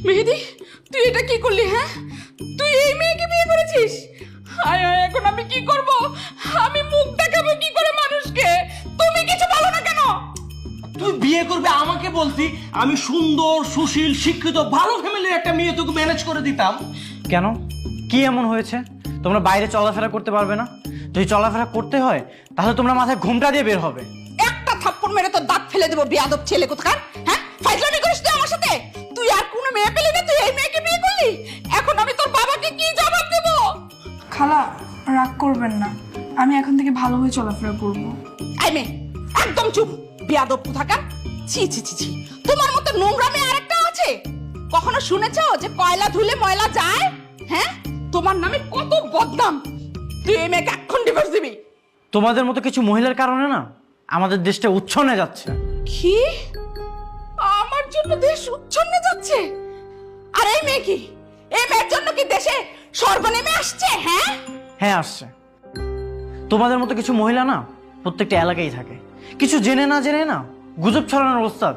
মেহেদি, তুই এটা কি করলি? হ্যাঁ, তুই এই মেয়েকে বিয়ে করেছিস? হায় হায়, এখন আমি কি করব? আমি মুখ দেখাবো কি করে মানুষকে? তুমি কিছু বলো না কেন? তুই বিয়ে করবে আমাকে বলতি, আমি সুন্দর সুশীল শিক্ষিত ভালো ফ্যামিলির একটা মেয়ে তোকে ম্যানেজ করে দিতাম। কেন, কি এমন হয়েছে তোমরা বাইরে চলাফেরা করতে পারবে না? যদি চলাফেরা করতে হয় তাহলে তোমরা মাথায় ঘোমটা দিয়ে বের হবে। একটা থাপ্পড় মেরে তো দাঁত ফেলে দেবো, বেয়াদব ছেলে কোথাকার। হ্যাঁ, ফাইজলামি করিস তুই আমার সাথে? তুই আর কোনো মেয়ে পেলি না, তুই এই মেয়েকে বিয়ে করলি? এখন আমি তোর বাবাকে কি জবাব দেব? খালা, রাগ করবেন না, আমি এখন থেকে ভালো হয়ে চলাফেরা করব। এই মেয়ে, একদম চুপ, বেয়াদব কোথাকার। ছি ছি ছি ছি, তোমার মতো নোংরা মেয়ে আরেকটা আছে? কখনো শুনেছো যে কয়লা ধুলে ময়লা যায়? হ্যাঁ, তোমার নামে কত বদনাম। তুই এই মেয়েকে এখন ডিভোর্স দিবি। তোমাদের মতো কিছু মহিলার কারণে না আমাদের দেশটা উচ্ছন্নে যাচ্ছে। কি? আমার জন্য দেশ উচ্ছন্নে যাচ্ছে? আর এই মেয়ে কি? এই মেয়ের জন্য কি দেশে সর্বনেমে আসছে? হ্যাঁ হ্যাঁ, আসছে। তোমাদের মতো কিছু মহিলা না প্রত্যেকটা এলাকায় থাকে, কিছু জেনে না গুজব ছড়ানোর ওস্তাদ।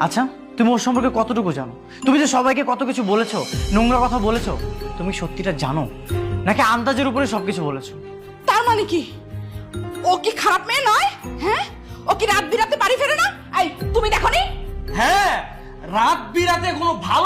আচ্ছা, তুমি ওর সম্পর্কে কতটুকু জানো? তুমি যে সবাইকে কত কিছু বলেছো, নোংরা কথা বলেছো, তুমি সত্যিটা জানো নাকি আন্দাজের উপরে সবকিছু বলেছো? তার মানে কি ও কি খারাপ মেয়ে নয়? হ্যাঁ, ও কি রাত বিরাতে বাড়ি ফেরে না? এই তুমি দেখোনি? হ্যাঁ, রাত বিরাতে কোনো ভালো